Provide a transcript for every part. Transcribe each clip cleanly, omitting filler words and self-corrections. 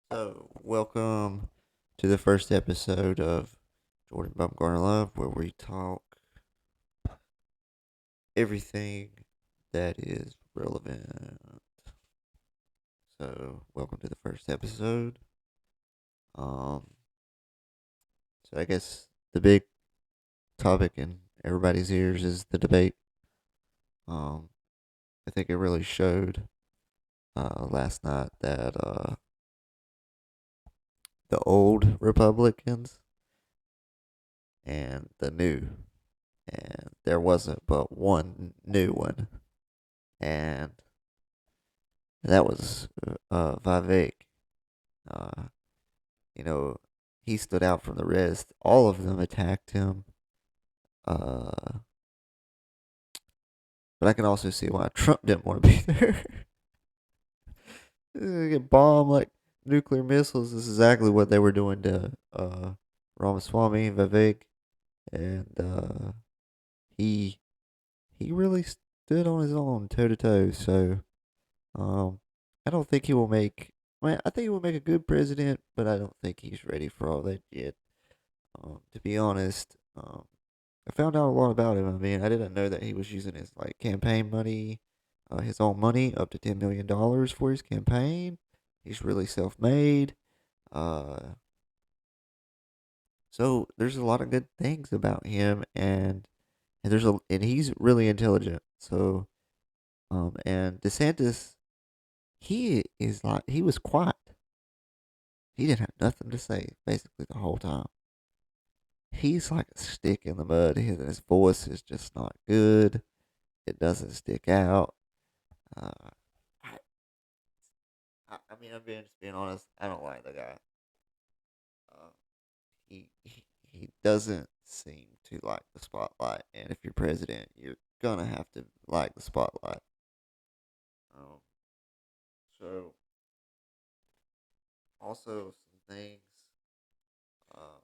So, welcome to the first episode of Jordan Bumgarner Love, where we talk everything that is relevant. So, welcome to the first episode. Um, so I guess the big topic in everybody's ears is the debate. Um, I think it really showed last night that the old Republicans and the new, and there wasn't but one new one, and that was Vivek. Uh, you know, he stood out from the rest. All of them attacked him. Uh, but I can also see why Trump didn't want to be there. Get bombed like nuclear missiles. This is exactly what they were doing to Ramaswamy, Vivek, and he he really stood on his own, toe to toe. So um, I don't think he will make. I think he will make a good president, but I don't think he's ready for all that yet. To be honest, I found out a lot about him. I mean, I didn't know that he was using his like campaign money, his own money, up to $10 million for his campaign. He's really self-made. Uh, so there's a lot of good things about him, and he's really intelligent. So and DeSantis, he was quiet. He didn't have nothing to say basically the whole time. He's like a stick in the mud. His voice is just not good. It doesn't stick out. Uh, I, I'm being honest. I don't like the guy. Uh, he doesn't seem to like the spotlight. And if you're president, you're gonna have to like the spotlight. Um, so also some things uh,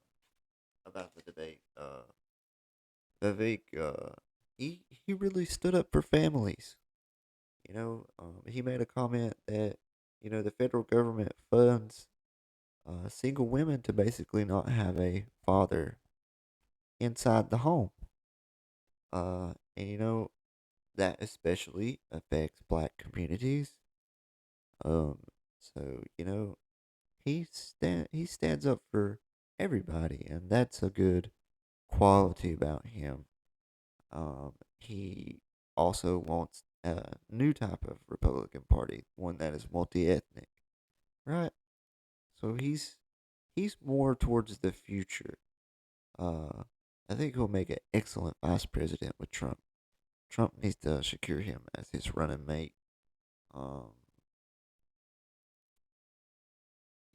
about the debate. Vivek, he really stood up for families. He made a comment that the federal government funds single women to basically not have a father inside the home. And that especially affects black communities. Um, so he stands up for everybody, and that's a good quality about him. He also wants a new type of Republican Party, one that is multi-ethnic, right? So he's more towards the future. Uh, I think he'll make an excellent vice president with Trump. Trump needs to secure him as his running mate. Um,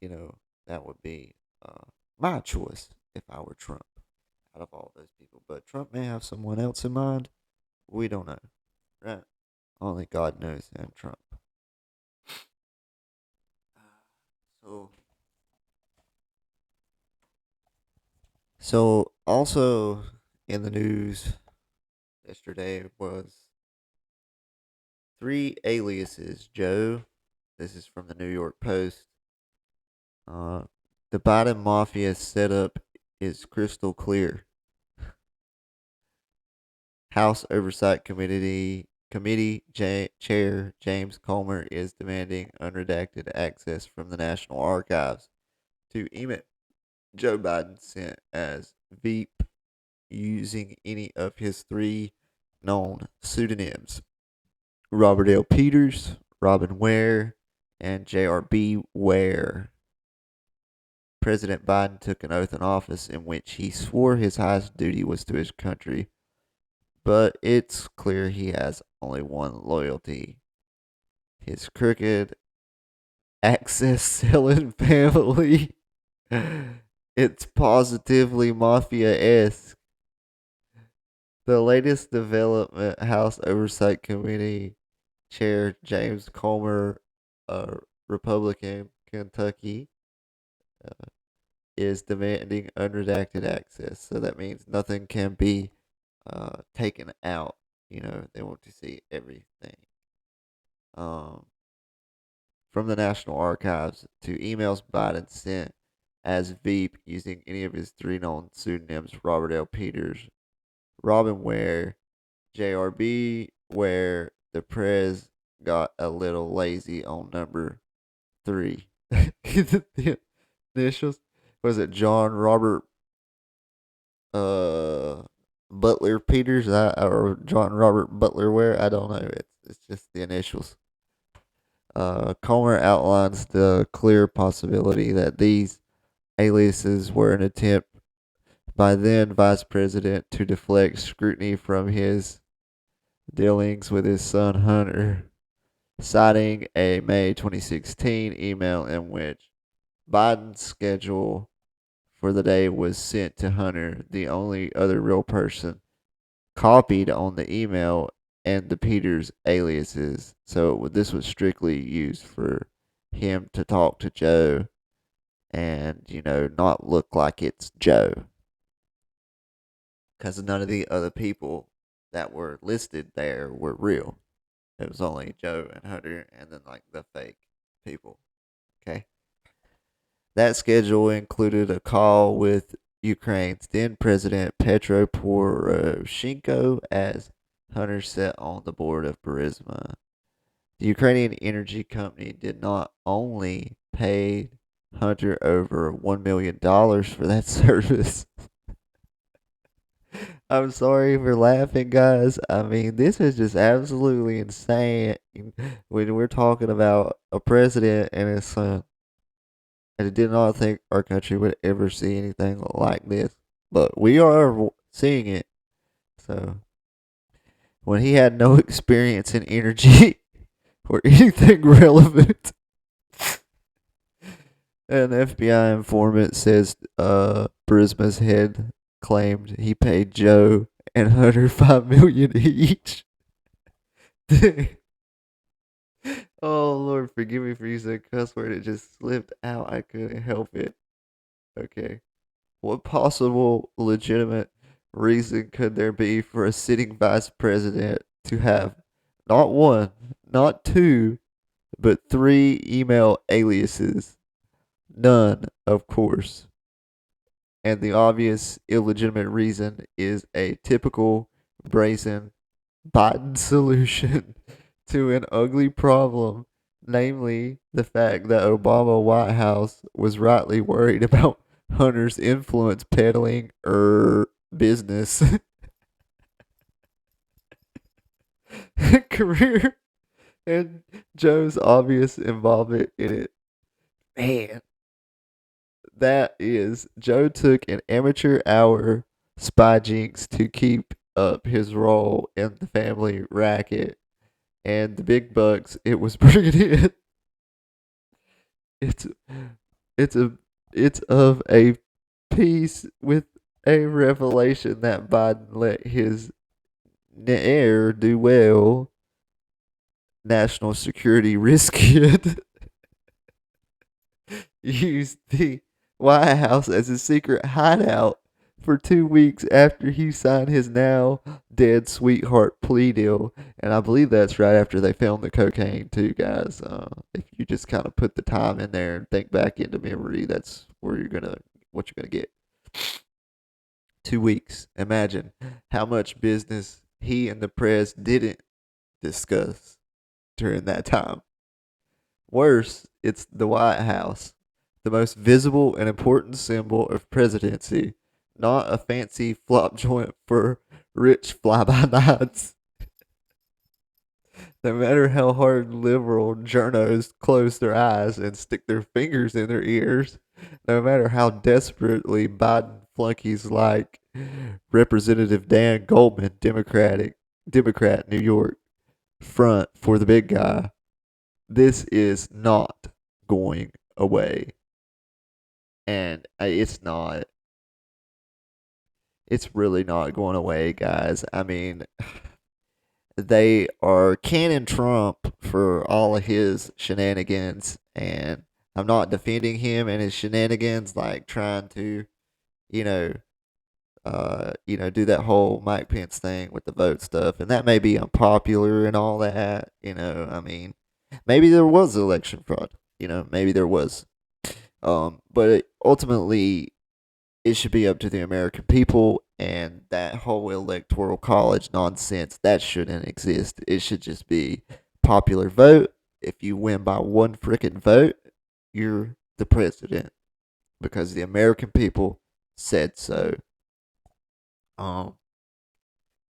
you know, that would be my choice if I were Trump out of all those people. But Trump may have someone else in mind. We don't know, right? Only God knows and Trump. So, so also in the news yesterday was three aliases. Joe, this is from the New York Post. Uh, the Biden mafia setup is crystal clear. House Oversight Committee Chair James Comer is demanding unredacted access from the National Archives to email Joe Biden sent as Veep using any of his three known pseudonyms: Robert L. Peters, Robin Ware, and J.R.B. Ware. President Biden took an oath in office in which he swore his highest duty was to his country, but it's clear he has only one loyalty: his crooked access selling family. It's positively mafia esque. The latest development: House Oversight Committee Chair James Comer, a Republican, Kentucky, uh, is demanding unredacted access. So that means nothing can be taken out. They want to see everything. Um, from the National Archives to emails Biden sent as Veep using any of his three known pseudonyms: Robert L. Peters, Robin Ware, JRB, where the Prez got a little lazy on number three. The initials, was it John Robert uh Butler Peters, or John Robert Butler Ware? I don't know. It's just the initials. Comer outlines the clear possibility that these aliases were an attempt by then Vice President to deflect scrutiny from his dealings with his son Hunter, citing a May 2016 email in which Biden's schedule for the day was sent to Hunter, the only other real person copied on the email, and the Peters aliases. So this was strictly used for him to talk to Joe and, not look like it's Joe. Because none of the other people that were listed there were real. It was only Joe and Hunter and then like the fake people. Okay. That schedule included a call with Ukraine's then President Petro Poroshenko as Hunter sat on the board of Burisma. The Ukrainian energy company did not only pay Hunter over $1 million for that service. I'm sorry for laughing, guys. I mean, this is just absolutely insane when we're talking about a president and his son. I did not think our country would ever see anything like this, but we are seeing it. So, when he had no experience in energy or anything relevant, an FBI informant says Burisma's head claimed he paid Joe and Hunter $5 million each. Oh Lord, forgive me for using a cuss word. It just slipped out. I couldn't help it. Okay. What possible legitimate reason could there be for a sitting vice president to have not one, not two, but three email aliases? None, of course. And the obvious illegitimate reason is a typical brazen Biden solution to an ugly problem, namely the fact that Obama White House was rightly worried about Hunter's influence peddling business career and Joe's obvious involvement in it. Man, that is, Joe took an amateur hour spy jinx to keep up his role in the family racket, and the big bucks it was bringing in. It's it's a it's of a piece with a revelation that Biden let his heir do well, national security risk kid, used the White House as a secret hideout for 2 weeks after he signed his now dead sweetheart plea deal. And I believe that's right after they found the cocaine, too, guys. If you just kind of put the time in there and think back into memory, that's where what you're gonna get. 2 weeks. Imagine how much business he and the press didn't discuss during that time. Worse, it's the White House, the most visible and important symbol of presidency, not a fancy flop joint for rich fly-by-nights. No matter how hard liberal journos close their eyes and stick their fingers in their ears, no matter how desperately Biden flunkies like Representative Dan Goldman, Democrat, New York, front for the big guy, this is not going away. And it's not. It's really not going away, guys. I mean, they are canning Trump for all of his shenanigans, and I'm not defending him and his shenanigans, like trying to, you know, do that whole Mike Pence thing with the vote stuff, and that may be unpopular and all that. I mean, Maybe there was election fraud. Maybe there was. But ultimately, it should be up to the American people, and that whole electoral college nonsense that shouldn't exist. It should just be popular vote. If you win by one freaking vote, you're the president because the American people said so. Um,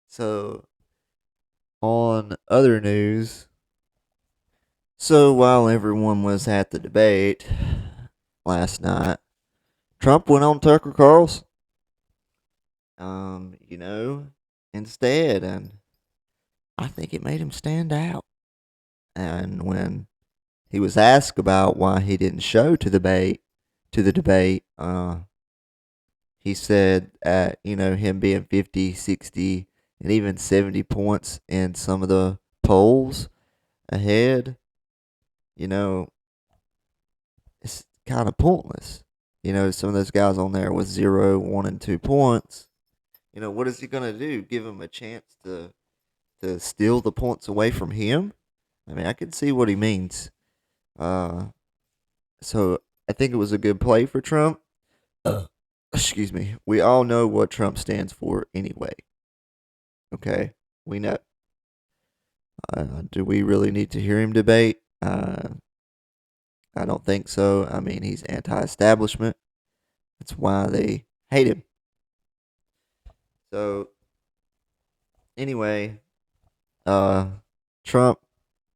so on other news, so while everyone was at the debate last night, Trump went on Tucker Carlson. Um, you know, instead, and I think it made him stand out. And when he was asked about why he didn't show to the debate, he said, him being 50, 60, and even 70 points in some of the polls ahead, you know, it's kind of pointless. Some of those guys on there with 0, 1, and 2 points. What is he gonna do? Give him a chance to steal the points away from him? I mean, I can see what he means. Uh, so I think it was a good play for Trump. Excuse me. We all know what Trump stands for anyway. Okay, we know. Do we really need to hear him debate? I don't think so. I mean, he's anti-establishment. That's why they hate him. So anyway, Trump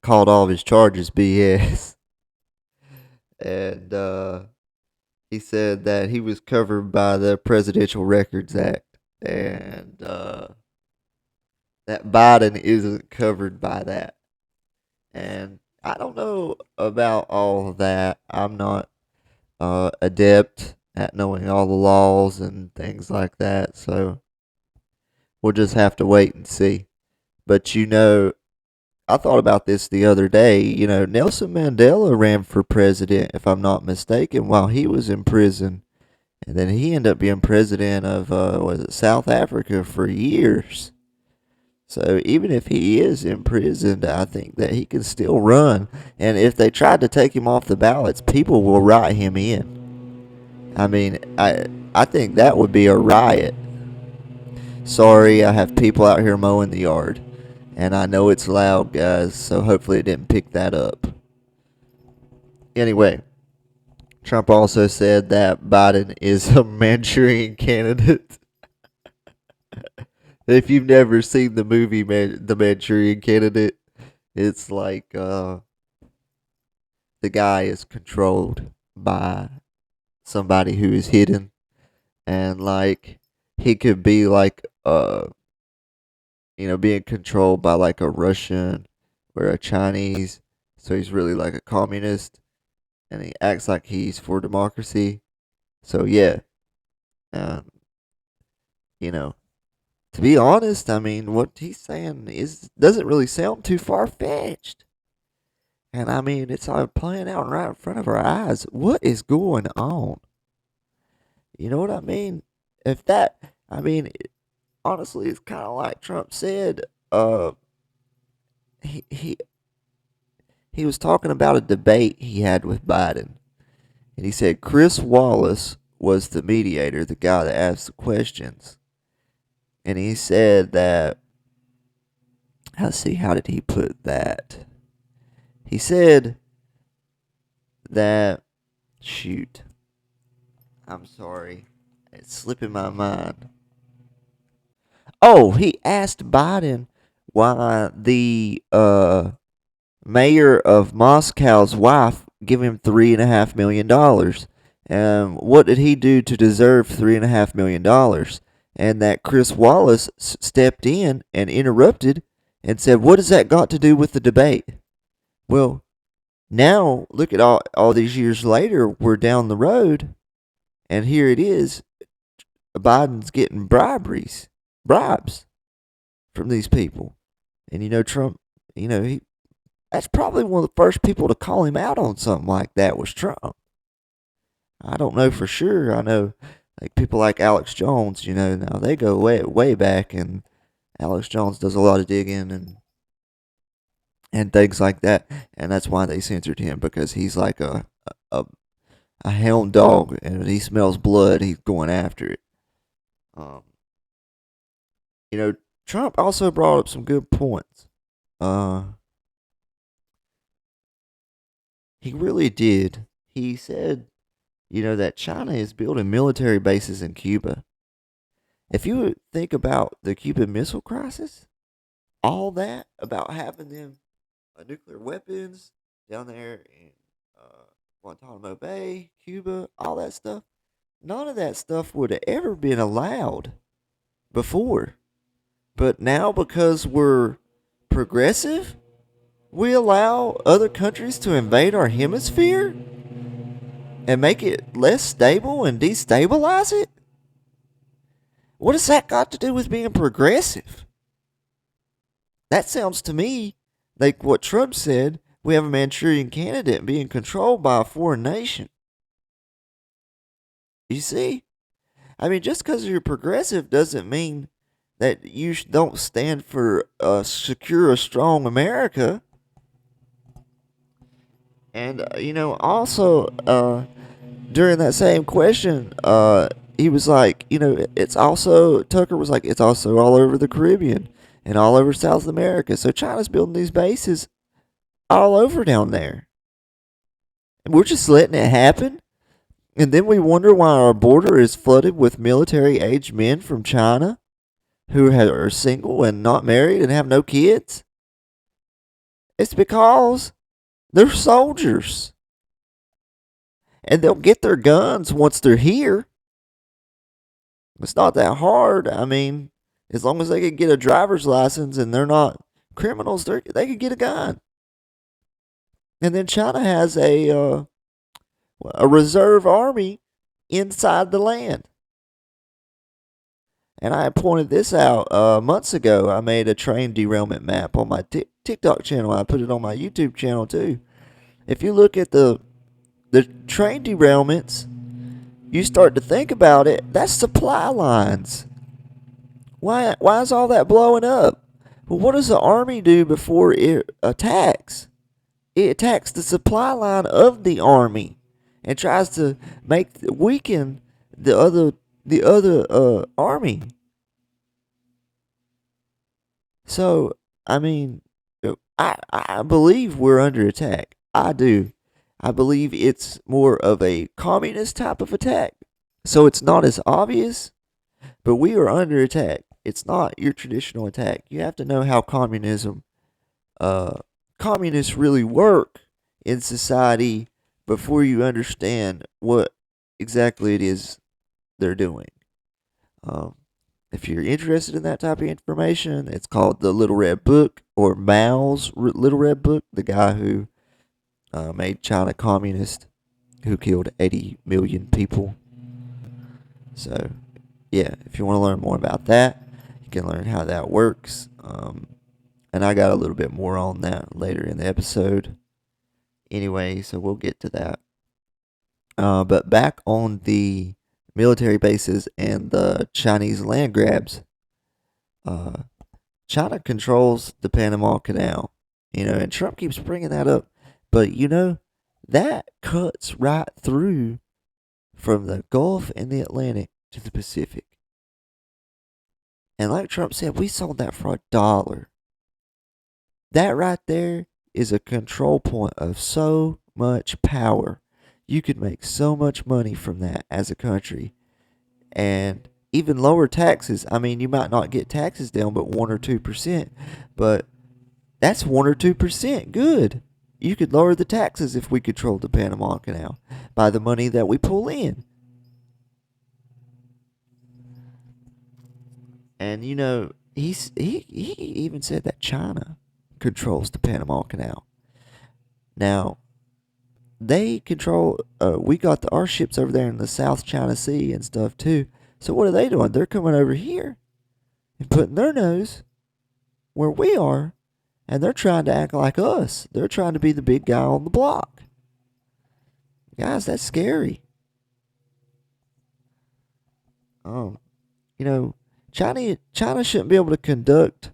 called all of his charges BS, and he said that he was covered by the Presidential Records Act, and that Biden isn't covered by that. And I don't know about all of that. I'm not adept at knowing all the laws and things like that, so we'll just have to wait and see. But I thought about this the other day. Nelson Mandela ran for president, if I'm not mistaken, while he was in prison. And then he ended up being president of, was it South Africa for years. So even if he is imprisoned, I think that he can still run. And if they tried to take him off the ballots, people will write him in. I mean, I think that would be a riot. Sorry, I have people out here mowing the yard. And I know it's loud, guys, so hopefully it didn't pick that up. Anyway, Trump also said that Biden is a Manchurian candidate. If you've never seen the movie The Manchurian Candidate, it's like the guy is controlled by somebody who is hidden, and like he could be like being controlled by like a Russian or a Chinese, so he's really like a communist, and he acts like he's for democracy. So yeah, um, you know, to be honest, I mean, what he's saying is doesn't really sound too far fetched. And I mean, it's all playing out right in front of our eyes. What is going on? You know what I mean? If that, I mean, honestly, it's kind of like Trump said. He he he was talking about a debate he had with Biden, and he said Chris Wallace was the mediator, the guy that asked the questions, and he said that. Let's see, how did he put that? He said that. Shoot, I'm sorry, it's slipping my mind. Oh, he asked Biden why the mayor of Moscow's wife give him $3.5 million. What did he do to deserve $3.5 million? And that Chris Wallace stepped in and interrupted and said, "What has that got to do with the debate?" Well, now look at all these years later, we're down the road, and here it is. Biden's getting bribes from these people, and Trump. He That's probably one of the first people to call him out on something like that was Trump. I don't know for sure. I know like people like Alex Jones, now they go way back, and Alex Jones does a lot of digging, and things like that. And that's why they censored him, because he's like a, a hound dog, and when he smells blood, he's going after it. Um, you know, Trump also brought up some good points. Uh, he really did. He said, that China is building military bases in Cuba. If you would think about the Cuban Missile Crisis, all that about having them nuclear weapons down there in uh, Guantanamo Bay, Cuba, all that stuff, none of that stuff would have ever been allowed before. But now, because we're progressive, we allow other countries to invade our hemisphere and make it less stable and destabilize it? What has that got to do with being progressive? That sounds to me like what Trump said: we have a Manchurian candidate being controlled by a foreign nation. You see? I mean, just because you're progressive doesn't mean that you don't stand for a secure, a strong America. And, also, during that same question, he was like, it's also, Tucker was like, it's also all over the Caribbean and all over South America. So China's building these bases all over down there. And we're just letting it happen. And then we wonder why our border is flooded with military aged men from China who are single and not married and have no kids. It's because they're soldiers. And they'll get their guns once they're here. It's not that hard. I mean, as long as they can get a driver's license and they're not criminals, they can get a gun. And then China has a reserve army inside the land. And I pointed this out months ago. I made a train derailment map on my TikTok channel. I put it on my YouTube channel too. If you look at the train derailments, you start to think about it. That's supply lines. Why is all that blowing up? Well, what does the army do before it attacks? It attacks the supply line of the army and tries to weaken the other army. So, I mean, I believe we're under attack. I do. I believe it's more of a communist type of attack. So it's not as obvious, but we are under attack. It's not your traditional attack. You have to know how communists really work in society before you understand what exactly it is they're doing. If you're interested in that type of information, it's called The Little Red Book, or Mao's Little Red Book, the guy who made China communist, who killed 80 million people. So, yeah, if you want to learn more about that, you can learn how that works. And I got a little bit more on that later in the episode. Anyway, so we'll get to that. But back on the military bases and the Chinese land grabs, China controls the Panama Canal, and Trump keeps bringing that up. But, that cuts right through from the Gulf and the Atlantic to the Pacific. And like Trump said, we sold that for $1. That right there is a control point of so much power. You could make so much money from that as a country. And even lower taxes. I mean, you might not get taxes down but 1 or 2%. But that's 1 or 2% good. You could lower the taxes if we controlled the Panama Canal by the money that we pull in. And, he even said that China controls the Panama Canal. Now, they control, we got our ships over there in the South China Sea and stuff too. So what are they doing? They're coming over here and putting their nose where we are, and they're trying to act like us. They're trying to be the big guy on the block. Guys, that's scary. China shouldn't be able to conduct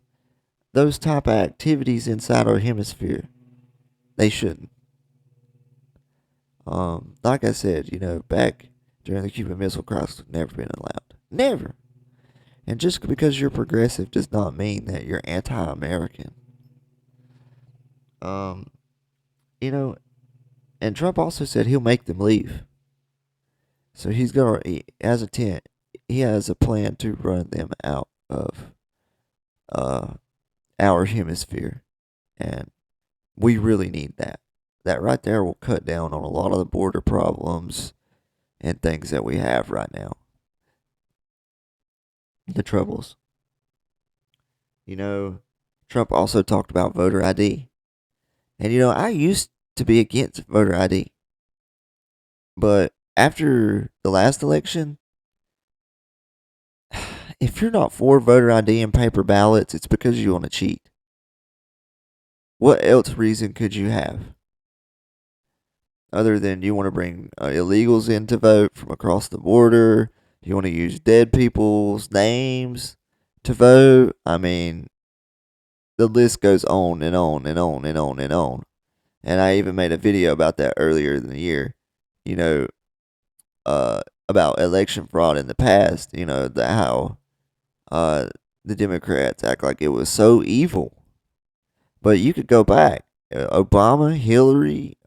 those type of activities inside our hemisphere. They shouldn't. Like I said, back during the Cuban Missile Crisis, never been allowed. Never. And just because you're progressive does not mean that you're anti-American. Um, you know, and Trump also said he'll make them leave. So he has a tent. He has a plan to run them out of uh our hemisphere, and we really need that. That right there will cut down on a lot of the border problems and things that we have right now. The troubles. You know, Trump also talked about voter ID. And I used to be against voter ID, but after the last election, if you're not for voter ID and paper ballots, it's because you want to cheat. What else reason could you have other than you want to bring illegals in to vote from across the border? You want to use dead people's names to vote? I mean, the list goes on and on and on and on and on. And I even made a video about that earlier in the year. You know, about election fraud in the past. How uh, the Democrats act like it was so evil. But you could go back. Obama, Hillary,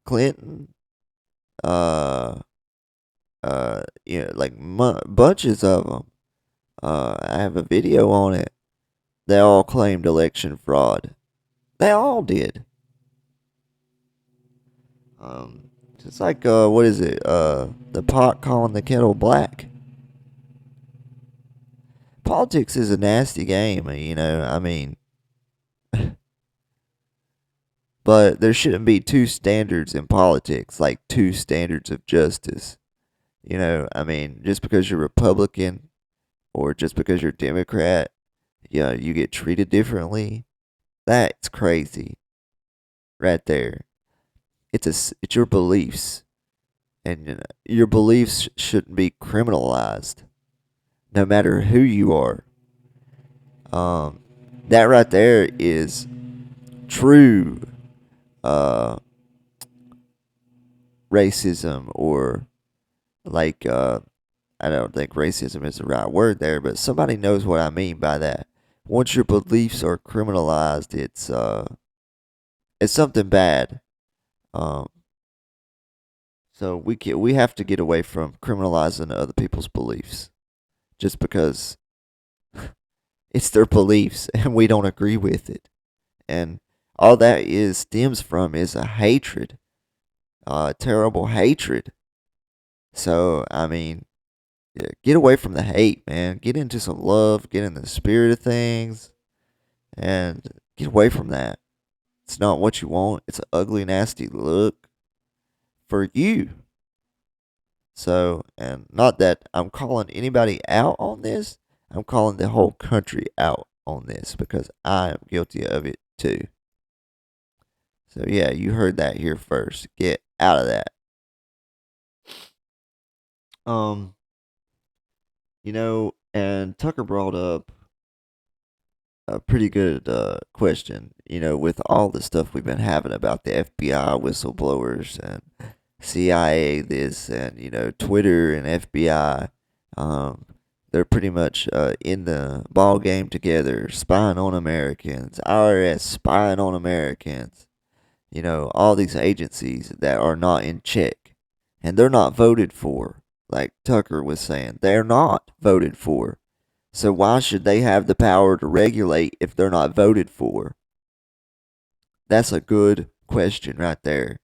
Clinton, uh, like bunches of them. I have a video on it. They all claimed election fraud. They all did. Just like what is it? The pot calling the kettle black. Politics is a nasty game, I mean, but there shouldn't be two standards in politics, like two standards of justice. I mean, just because you're Republican or just because you're Democrat, you get treated differently. That's crazy, right there. It's your beliefs, and your beliefs shouldn't be criminalized, no matter who you are. Um, that right there is true uh, racism, or like I don't think racism is the right word there, but somebody knows what I mean by that. Once your beliefs are criminalized, it's something bad. Um, so we have to get away from criminalizing other people's beliefs just because it's their beliefs and we don't agree with it. And all that is stems from is a hatred, terrible hatred. So I mean, yeah, get away from the hate, man. Get into some love. Get in the spirit of things, and get away from that. It's not what you want. It's an ugly, nasty look for you. So, and not that I'm calling anybody out on this. I'm calling the whole country out on this because I am guilty of it too. So yeah, you heard that here first. Get out of that. Um, and Tucker brought up a pretty good question. With all the stuff we've been having about the FBI whistleblowers and CIA this and Twitter and FBI, um, they're pretty much in the ball game together, spying on Americans. IRS spying on Americans. All these agencies that are not in check, and they're not voted for. Like Tucker was saying, they're not voted for. So why should they have the power to regulate if they're not voted for? That's a good question right there.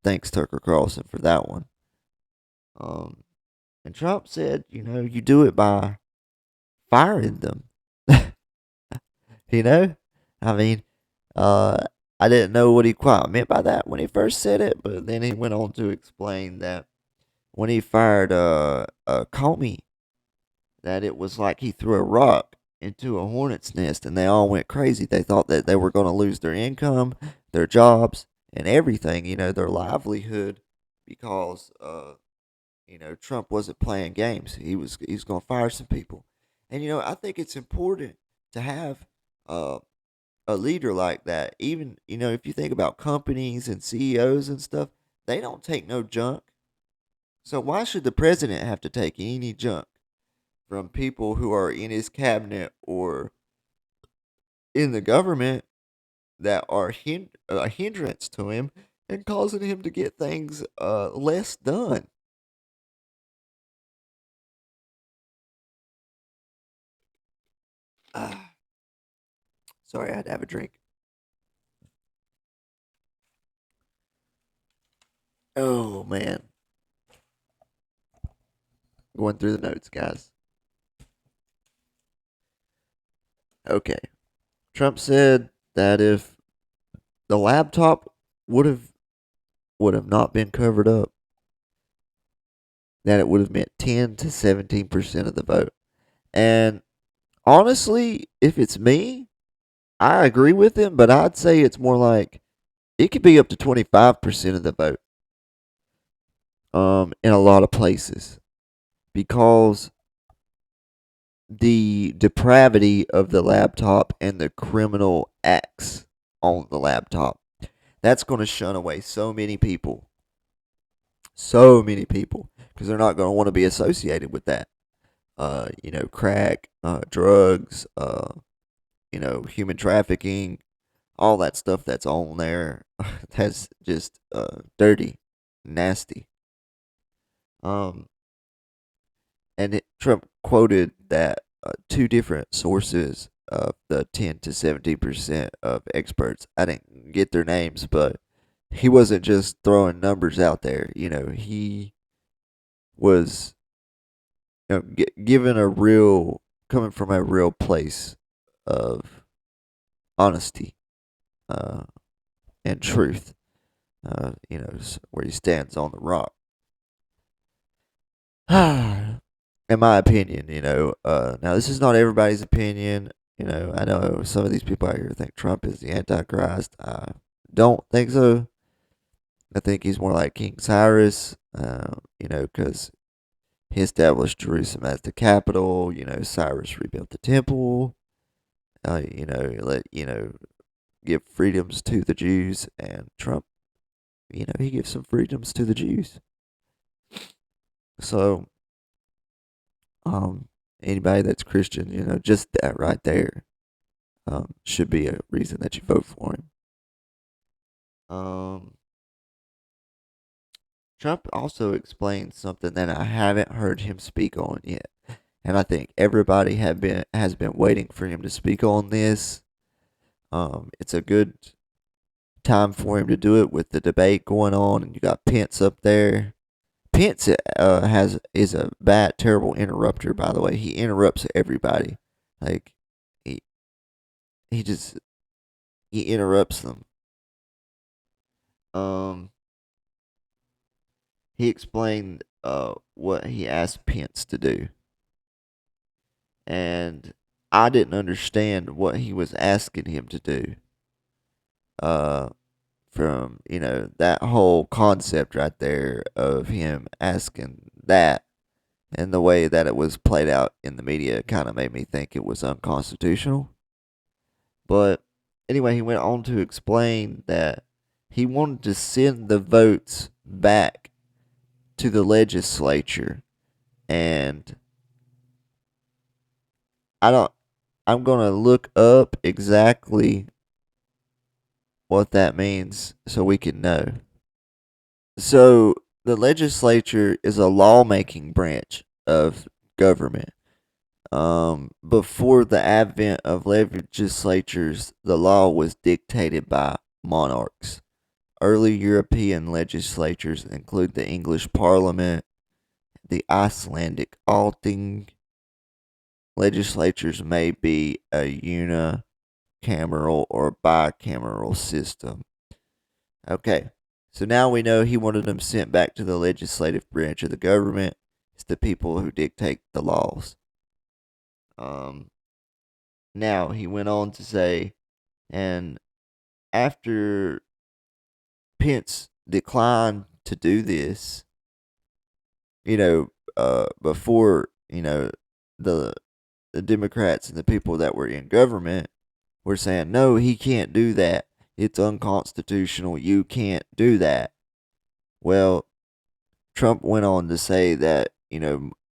Thanks, Tucker Carlson, for that one. Um, and Trump said, you do it by firing them. you know, I mean, uh, I didn't know what he quite meant by that when he first said it, but then he went on to explain that when he fired Comey, that it was like he threw a rock into a hornet's nest and they all went crazy. They thought that they were going to lose their income, their jobs, and everything, their livelihood because Trump wasn't playing games. He was going to fire some people. And I think it's important to have a leader like that, even, if you think about companies and CEOs and stuff, they don't take no junk. So why should the president have to take any junk from people who are in his cabinet or in the government that are a hindrance to him and causing him to get things less done? Ah, sorry, I had to have a drink. Oh man, going through the notes, guys. Okay, Trump said that if the laptop would have not been covered up, that it would have meant 10 to 17% of the vote. And honestly, if it's me, I agree with him, but I'd say it's more like it could be up to 25% of the vote. In a lot of places, because the depravity of the laptop and the criminal acts on the laptop, that's going to shun away so many people, because they're not going to want to be associated with that. Crack, drugs, human trafficking, all that stuff that's on there. That's just dirty, nasty. Um, Trump quoted that two different sources of the 10 to 17% of experts. I didn't get their names, but he wasn't just throwing numbers out there. He was given a real, coming from a real place of honesty uh, and truth. Where he stands on the rock. In my opinion, now this is not everybody's opinion. I know some of these people out here think Trump is the Antichrist. I don't think so. I think he's more like King Cyrus, because he established Jerusalem as the capital. Cyrus rebuilt the temple. Give freedoms to the Jews, and Trump, he gives some freedoms to the Jews. So, anybody that's Christian, just that right there, should be a reason that you vote for him. Trump also explained something that I haven't heard him speak on yet, and I think everybody has been waiting for him to speak on this. It's a good time for him to do it with the debate going on, and you got Pence up there. Pence is a bad, terrible interrupter. By the way, he interrupts everybody. Like he he just he interrupts them. Um, he explained what he asked Pence to do, and I didn't understand what he was asking him to do. Uh, from that whole concept right there of him asking that, and the way that it was played out in the media kind of made me think it was unconstitutional. But anyway, he went on to explain that he wanted to send the votes back to the legislature, and I don't I'm going to look up exactly what that means so we can know. So, the legislature is a lawmaking branch of government. Before the advent of legislatures, the law was dictated by monarchs. Early European legislatures include the English Parliament, the Icelandic Althing. Legislatures may be a unicameral or bicameral system. Okay, so now we know he wanted them sent back to the legislative branch of the government. It's the people who dictate the laws. Um, Now he went on to say, and after Pence declined to do this, before the the Democrats and the people that were in government were saying, no, he can't do that. It's unconstitutional. You can't do that. Well, Trump went on to say that,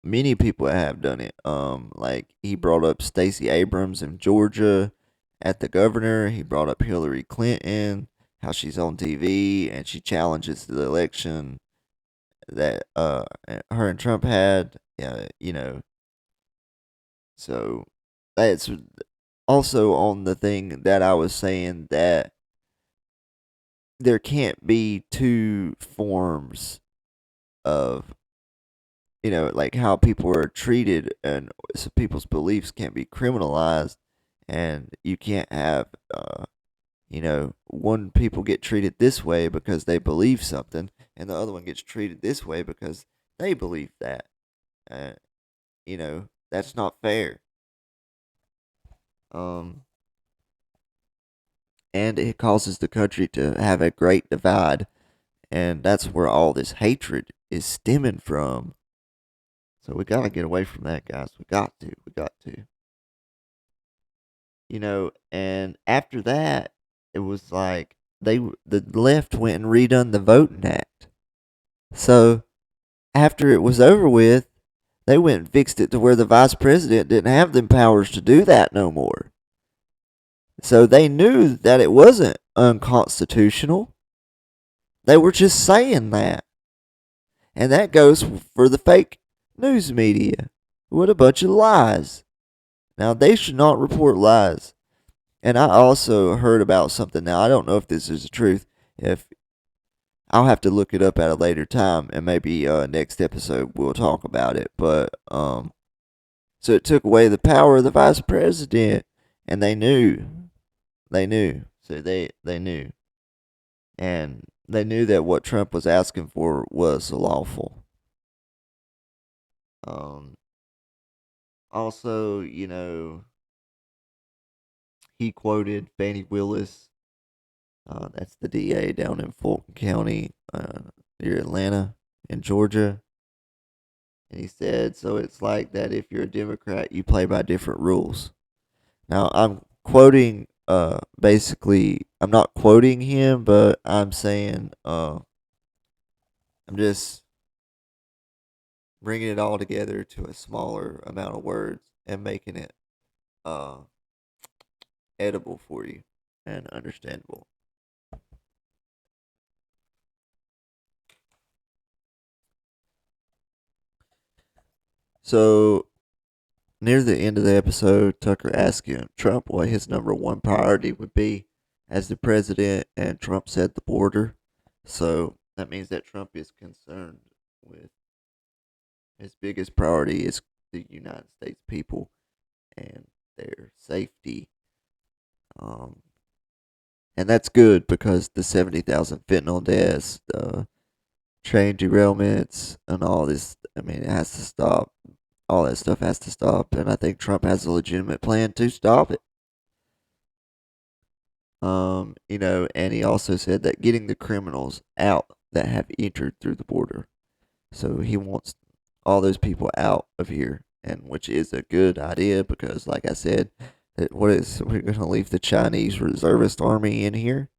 many people have done it. Like he brought up Stacey Abrams in Georgia at the governor. He brought up Hillary Clinton, how she's on TV and she challenges the election that her and Trump had. So that's also on the thing that I was saying that there can't be two forms of, like how people are treated, and so people's beliefs can't be criminalized, and you can't have, one people get treated this way because they believe something, and the other one gets treated this way because they believe that. Uh, that's not fair. Um, and it causes the country to have a great divide, and that's where all this hatred is stemming from. So we gotta get away from that, guys. We got to. We got to. And after that, it was like the left went and redone the Voting Act. So after it was over with, they went and fixed it to where the vice president didn't have them powers to do that no more. So they knew that it wasn't unconstitutional. They were just saying that. And that goes for the fake news media. What a bunch of lies. Now, they should not report lies. And I also heard about something. Now, I don't know if this is the truth. If I'll have to look it up at a later time, and maybe next episode we'll talk about it. But so it took away the power of the vice president, and they knew, so they knew, and they knew that what Trump was asking for was lawful. Um, Also, he quoted Fannie Willis. That's the DA down in Fulton County, near Atlanta in Georgia. And he said, so it's like that if you're a Democrat, you play by different rules. Now, I'm quoting, basically, I'm not quoting him, but I'm saying, I'm just bringing it all together to a smaller amount of words and making it, uh, edible for you and understandable. So, near the end of the episode, Tucker asking Trump what his number one priority would be as the president, and Trump said the border. So that means that Trump is concerned with his biggest priority is the United States people and their safety. Um, and that's good because the 70,000 fentanyl deaths, the train derailments, and all this, I mean, it has to stop. All that stuff has to stop. And I think Trump has a legitimate plan to stop it. And he also said that getting the criminals out that have entered through the border. So he wants all those people out of here, and which is a good idea because, like I said, we're going to leave the Chinese reservist army in here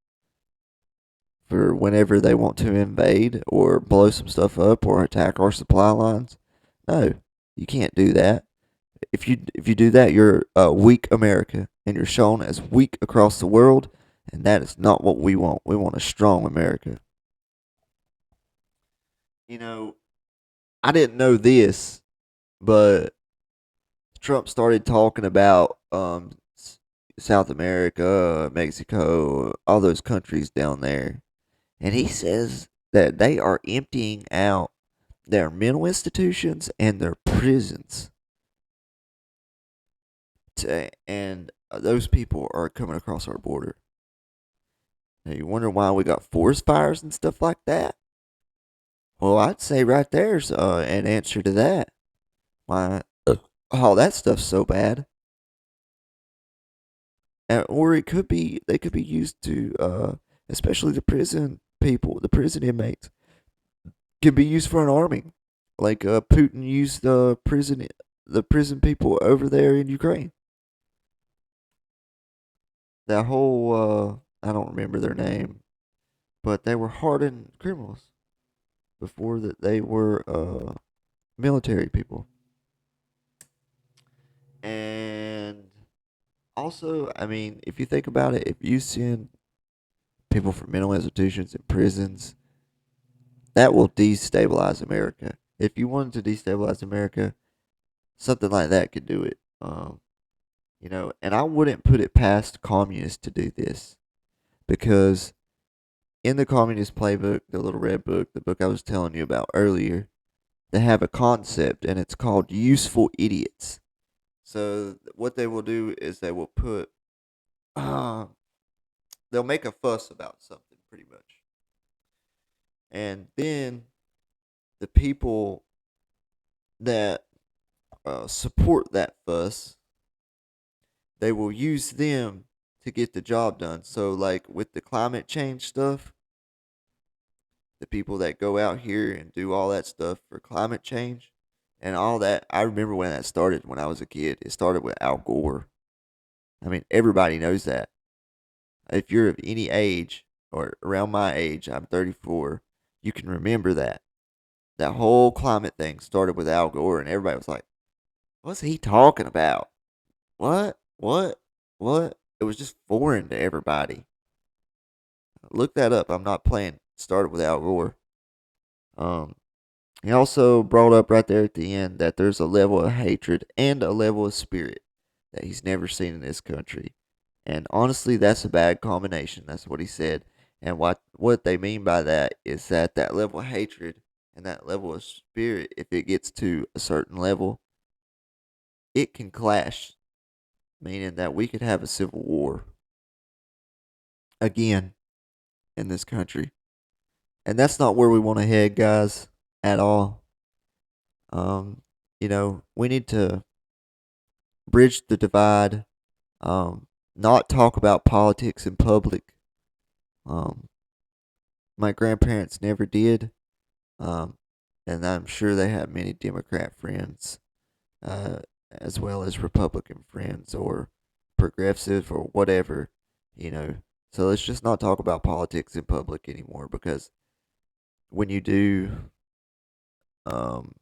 for whenever they want to invade or blow some stuff up or attack our supply lines. No, you can't do that. If you do that, you're weak America, and you're shown as weak across the world, and that is not what we want. We want a strong America. You know, I didn't know this, but Trump started talking about South America, Mexico, all those countries down there, and he says that they are emptying out their mental institutions and their prisons, and those people are coming across our border. Now you wonder why we got forest fires and stuff like that? Well, I'd say right there's an answer to that. Why all that stuff's so bad. Or it could be they could be used to, especially the prison people, the prison inmates, can be used for an army, like Putin used the prison people over there in Ukraine. that whole I don't remember their name, but they were hardened criminals before that they were military people. And also, I mean, if you think about it, if you send people from mental institutions and prisons, that will destabilize America. If you wanted to destabilize America, something like that could do it. And I wouldn't put it past communists to do this because in the communist playbook, the little red book, the book I was telling you about earlier, they have a concept and it's called useful idiots. So what they will do is they will put, uh, they'll make a fuss about something pretty much, and then the people that support that fuss, they will use them to get the job done. So like with the climate change stuff, the people that go out here and do all that stuff for climate change and all that. I remember when that started when I was a kid. It started with Al Gore. I mean, everybody knows that. If you're of any age or around my age, I'm 34, you can remember that. That whole climate thing started with Al Gore, and everybody was like, what's he talking about? What? What? What? It was just foreign to everybody. Look that up. I'm not playing. It started with Al Gore. Um, He also brought up right there at the end that there's a level of hatred and a level of spirit that he's never seen in this country. And honestly, that's a bad combination. That's what he said. And what they mean by that is that that level of hatred and that level of spirit, if it gets to a certain level, it can clash, meaning that we could have a civil war again in this country. And that's not where we want to head, guys, at all. Um, we need to bridge the divide, not talk about politics in public. Um, my grandparents never did, um, and I'm sure they have many Democrat friends, uh, as well as Republican friends or progressive or whatever, you know. So let's just not talk about politics in public anymore because when you do, um,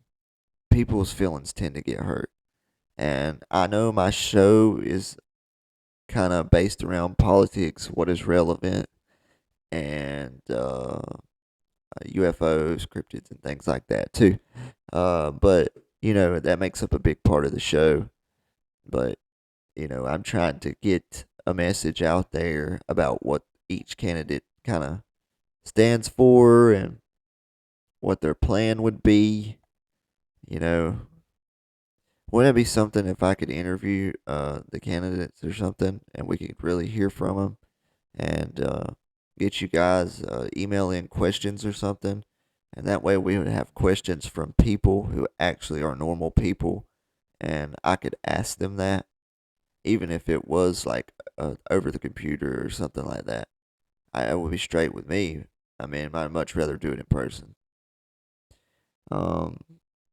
people's feelings tend to get hurt. And I know my show is kind of based around politics, what is relevant, and UFOs, cryptids, and things like that too. But that makes up a big part of the show. But I'm trying to get a message out there about what each candidate kind of stands for and what their plan would be. You know, wouldn't it be something if I could interview the candidates or something, and we could really hear from them and get you guys email in questions or something, and that way we would have questions from people who actually are normal people, and I could ask them that, even if it was like over the computer or something like that. It would be straight with me. I mean, I'd much rather do it in person. Um,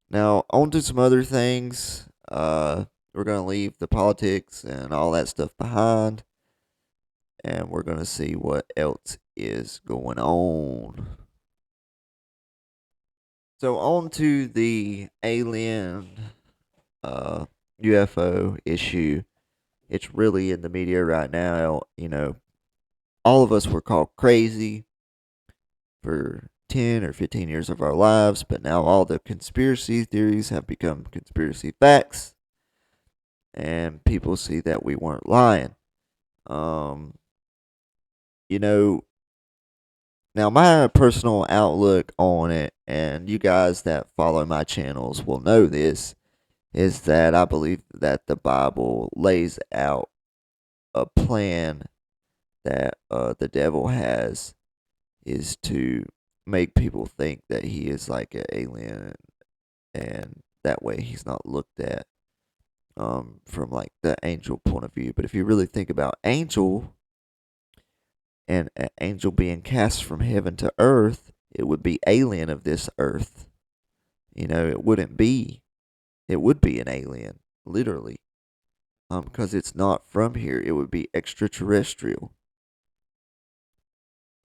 Now on to some other things. We're gonna leave the politics and all that stuff behind, and we're gonna see what else is going on. So on to the alien uh, UFO issue. It's really in the media right now. All of us were called crazy for 10 or 15 years of our lives, but now all the conspiracy theories have become conspiracy facts, and people see that we weren't lying. Um, you know, Now, my personal outlook on it, and you guys that follow my channels will know this, is that I believe that the Bible lays out a plan that the devil has is to make people think that he is like an alien, and that way he's not looked at from like the angel point of view. But if you really think about angel and an angel being cast from heaven to earth, it would be alien of this earth. It would be an alien, literally. because it's not from here. It would be extraterrestrial.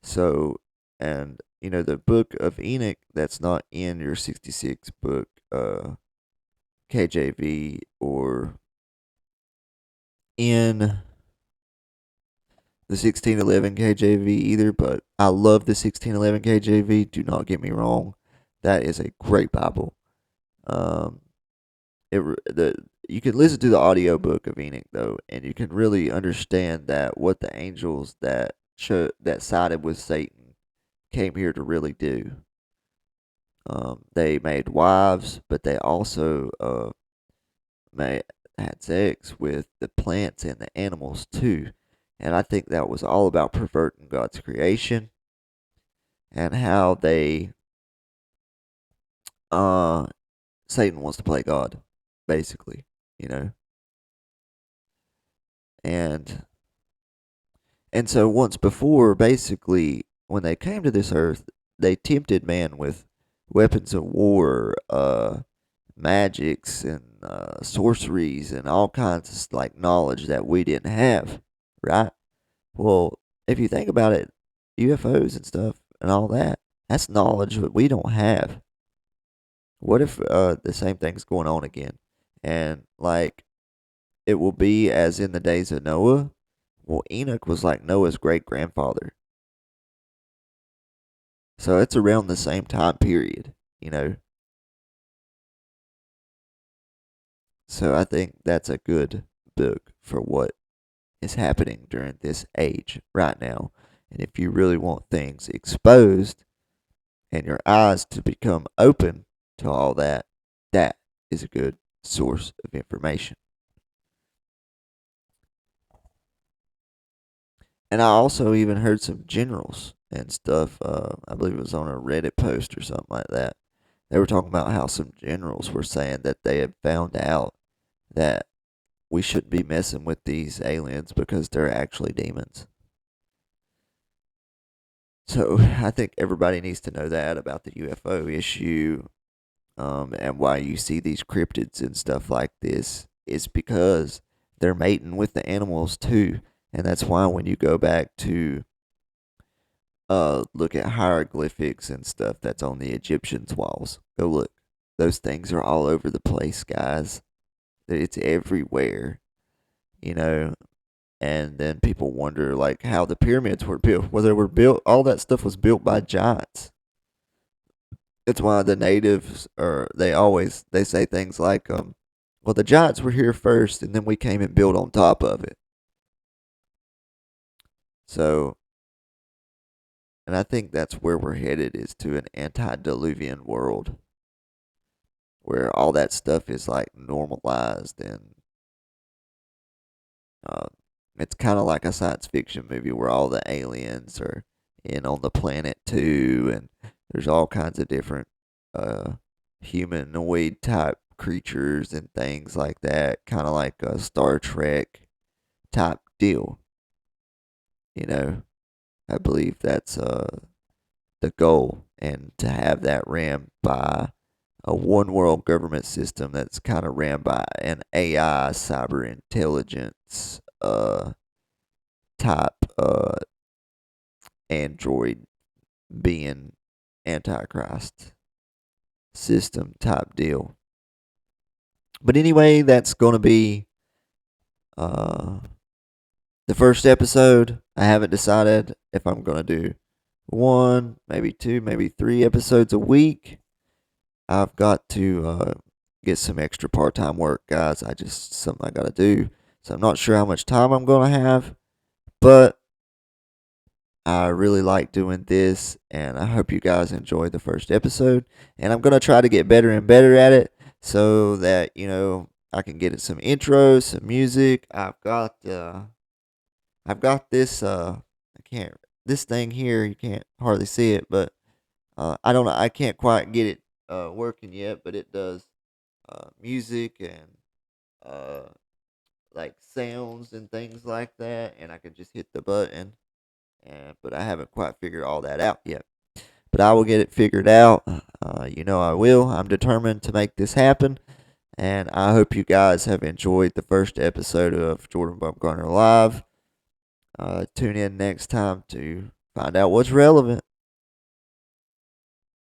So, and the book of Enoch, that's not in your 66 book KJV or in the 1611 KJV either, but I love the 1611 KJV. Do not get me wrong, that is a great Bible. Um, the you can listen to the audio book of Enoch though, and you can really understand that what the angels that sided with Satan came here to really do. They made wives, but they also made had sex with the plants and the animals too. And I think that was all about perverting God's creation and how they uh Satan wants to play God, basically, you know. And so once before, basically, when they came to this earth, they tempted man with weapons of war, magics and sorceries and all kinds of like knowledge that we didn't have, right? Well, if you think about it, UFOs and stuff and all that, that's knowledge that we don't have. What if the same thing's going on again? And like it will be as in the days of Noah? Well, Enoch was like Noah's great grandfather. So it's around the same time period, you know? So I think that's a good book for what is happening during this age right now. And if you really want things exposed and your eyes to become open to all that, that is a good source of information. And I also even heard some generals and stuff. I believe it was on a Reddit post or something like that. They were talking about how some generals were saying that they had found out that we shouldn't be messing with these aliens because they're actually demons. So I think everybody needs to know that about the UFO issue, and why you see these cryptids and stuff like this is because they're mating with the animals too, and that's why when you go back to look at hieroglyphics and stuff that's on the Egyptians' walls, go look. Those things are all over the place, guys. It's everywhere, you know. And then people wonder like how the pyramids were built. Well, they were built. All that stuff was built by giants. It's why the natives are. They say things like, well, the giants were here first, and then we came and built on top of it. So, and I think that's where we're headed is to an antediluvian world where all that stuff is like normalized and uh, it's kind of like a science fiction movie where all the aliens are in on the planet too, and there's all kinds of different uh, humanoid type creatures and things like that, kind of like a Star Trek type deal. You know, I believe that's the goal, and to have that ran by a one world government system that's kind of ran by an AI cyber intelligence type android being antichrist system type deal. But anyway, that's going to be uh the first episode. I haven't decided if I'm going to do one, maybe two, maybe three episodes a week. I've got to get some extra part-time work, guys. Something I got to do. So I'm not sure how much time I'm going to have, but I really like doing this, and I hope you guys enjoyed the first episode. And I'm going to try to get better and better at it so that, I can get it some intros, some music. I've got this, this thing here, you can't hardly see it, but I don't know, I can't quite get it working yet, but it does music and uh, like sounds and things like that, and I can just hit the button. But I haven't quite figured all that out yet. But I will get it figured out. I will. I'm determined to make this happen, And I hope you guys have enjoyed the first episode of Jordan Bumgarner Live. Tune in next time to find out what's relevant.